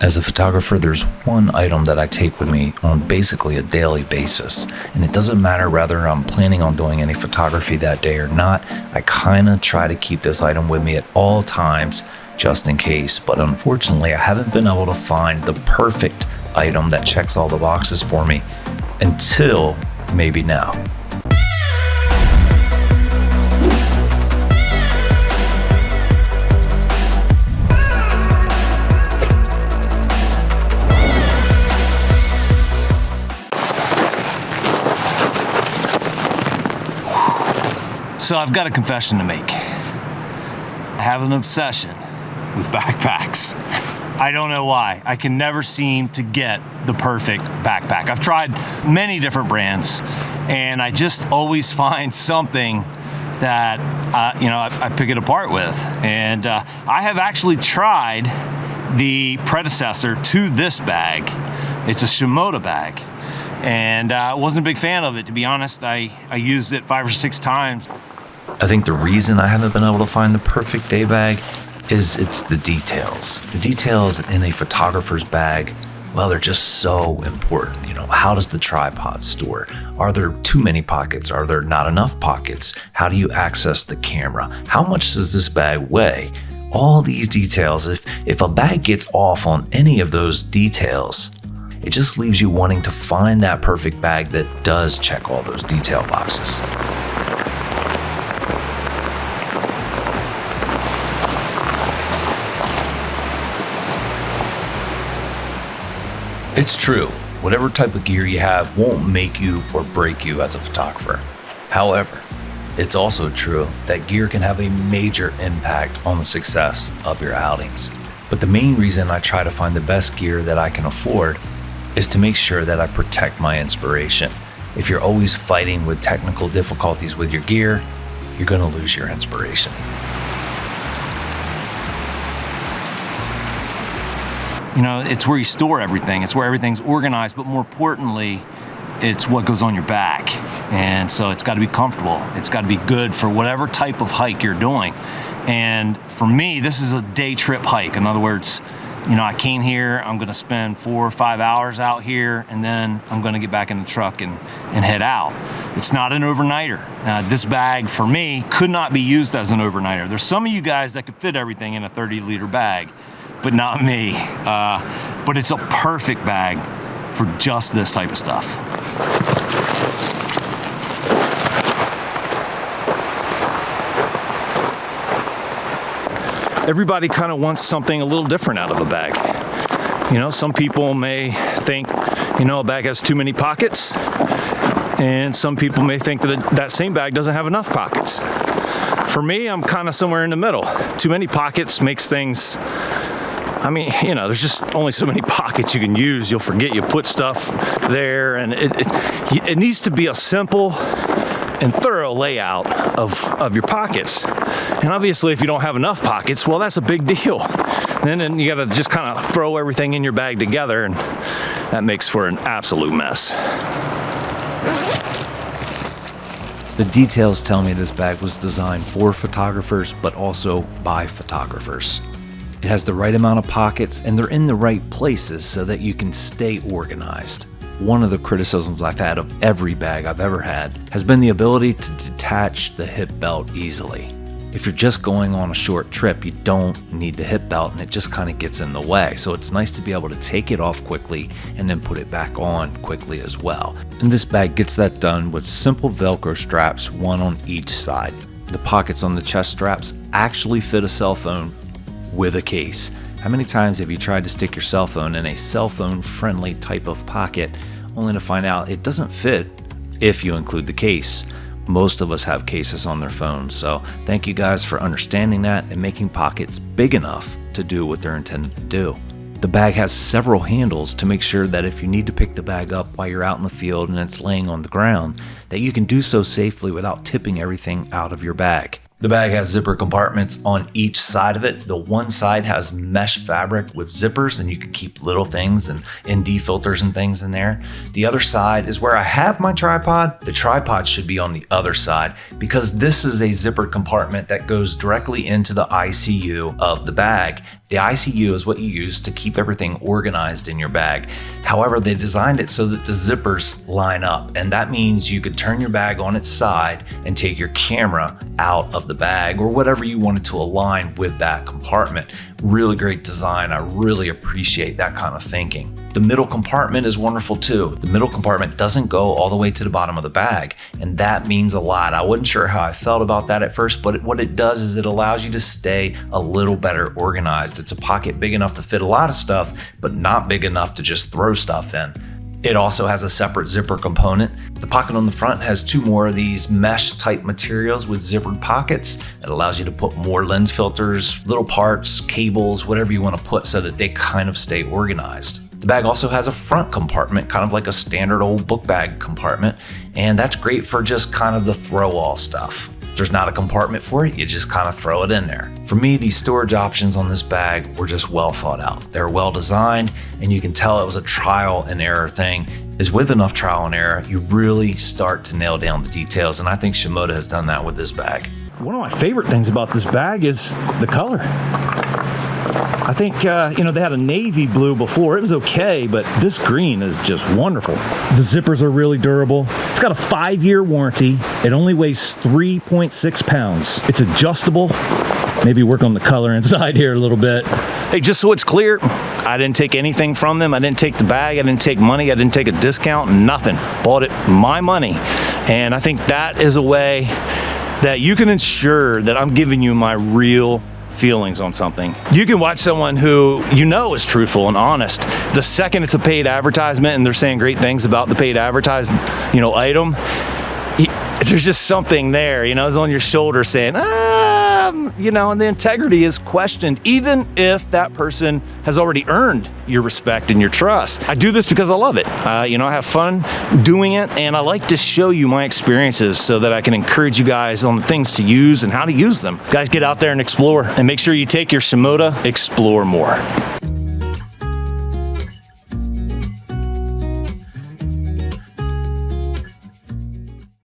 As a photographer, there's one item that I take with me on basically a daily basis, and it doesn't matter whether I'm planning on doing any photography that day or not. I kind of try to keep this item with me at all times just in case, but unfortunately I haven't been able to find the perfect item that checks all the boxes for me until maybe now. So I've got a confession to make. I have an obsession with backpacks. I don't know why. I can never seem to get the perfect backpack. I've tried many different brands, and I just always find something that I pick it apart with. And I have actually tried the predecessor to this bag. It's a Shimoda bag, and I wasn't a big fan of it, to be honest. I used it 5 or 6 times. I think the reason I haven't been able to find the perfect day bag is it's the details. The details in a photographer's bag, well, they're just so important. How does the tripod store? Are there too many pockets? Are there not enough pockets? How do you access the camera? How much does this bag weigh? All these details, if a bag gets off on any of those details, it just leaves you wanting to find that perfect bag that does check all those detail boxes. It's true, whatever type of gear you have won't make you or break you as a photographer. However, it's also true that gear can have a major impact on the success of your outings. But the main reason I try to find the best gear that I can afford is to make sure that I protect my inspiration. If you're always fighting with technical difficulties with your gear, you're going to lose your inspiration. It's where you store everything. It's where everything's organized, but more importantly, it's what goes on your back. And so it's got to be comfortable. It's got to be good for whatever type of hike you're doing. And for me, this is a day trip hike. In other words, I came here, I'm going to spend 4 or 5 hours out here, and then I'm going to get back in the truck and head out. It's not an overnighter. This bag, for me, could not be used as an overnighter. There's some of you guys that could fit everything in a 30-liter bag, but not me. But it's a perfect bag for just this type of stuff. Everybody kind of wants something a little different out of a bag. Some people may think, a bag has too many pockets, and some people may think that that same bag doesn't have enough pockets. For me, I'm kind of somewhere in the middle. Too many pockets makes things, there's just only so many pockets you can use. You'll forget you put stuff there, and it needs to be a simple and thorough layout of your pockets. And obviously, if you don't have enough pockets, well, that's a big deal. Then you got to just kind of throw everything in your bag together, and that makes for an absolute mess. The details tell me this bag was designed for photographers, but also by photographers. It has the right amount of pockets, and they're in the right places so that you can stay organized. One of the criticisms I've had of every bag I've ever had has been the ability to detach the hip belt easily. If you're just going on a short trip, you don't need the hip belt, and it just kind of gets in the way. So it's nice to be able to take it off quickly and then put it back on quickly as well. And this bag gets that done with simple Velcro straps, one on each side. The pockets on the chest straps actually fit a cell phone with a case. How many times have you tried to stick your cell phone in a cell phone friendly type of pocket only to find out it doesn't fit if you include the case? Most of us have cases on their phones, so thank you guys for understanding that and making pockets big enough to do what they're intended to do. The bag has several handles to make sure that if you need to pick the bag up while you're out in the field and it's laying on the ground, that you can do so safely without tipping everything out of your bag. The bag has zipper compartments on each side of it. The one side has mesh fabric with zippers, and you can keep little things and ND filters and things in there. The other side is where I have my tripod. The tripod should be on the other side because this is a zipper compartment that goes directly into the ICU of the bag. The ICU is what you use to keep everything organized in your bag. However, they designed it so that the zippers line up, and that means you could turn your bag on its side and take your camera out of the bag or whatever you wanted to align with that compartment. Really great design. I really appreciate that kind of thinking. The middle compartment is wonderful too. The middle compartment doesn't go all the way to the bottom of the bag, and that means a lot. I wasn't sure how I felt about that at first, but what it does is it allows you to stay a little better organized. It's a pocket big enough to fit a lot of stuff, but not big enough to just throw stuff in. It also has a separate zipper component. The pocket on the front has 2 more of these mesh type materials with zippered pockets. It allows you to put more lens filters, little parts, cables, whatever you want to put so that they kind of stay organized. The bag also has a front compartment, kind of like a standard old book bag compartment, and that's great for just kind of the throw-all stuff. If there's not a compartment for it, you just kind of throw it in there. For me, these storage options on this bag were just well thought out. They're well designed, and you can tell it was a trial and error thing. Is with enough trial and error, you really start to nail down the details, and I think Shimoda has done that with this bag. One of my favorite things about this bag is the color. I think, they had a navy blue before. It was okay, but this green is just wonderful. The zippers are really durable. It's got a 5-year warranty. It only weighs 3.6 pounds. It's adjustable. Maybe work on the color inside here a little bit. Hey, just so it's clear, I didn't take anything from them. I didn't take the bag. I didn't take money. I didn't take a discount, nothing. Bought it my money. And I think that is a way that you can ensure that I'm giving you my real feelings on something. You can watch someone who you know is truthful and honest. The second it's a paid advertisement and they're saying great things about the paid advertised, item, there's just something there, it's on your shoulder saying, and the integrity is questioned, even if that person has already earned your respect and your trust. I do this because I love it. I have fun doing it, and I like to show you my experiences so that I can encourage you guys on the things to use and how to use them. Guys, get out there and explore, and make sure you take your Shimoda Explore More.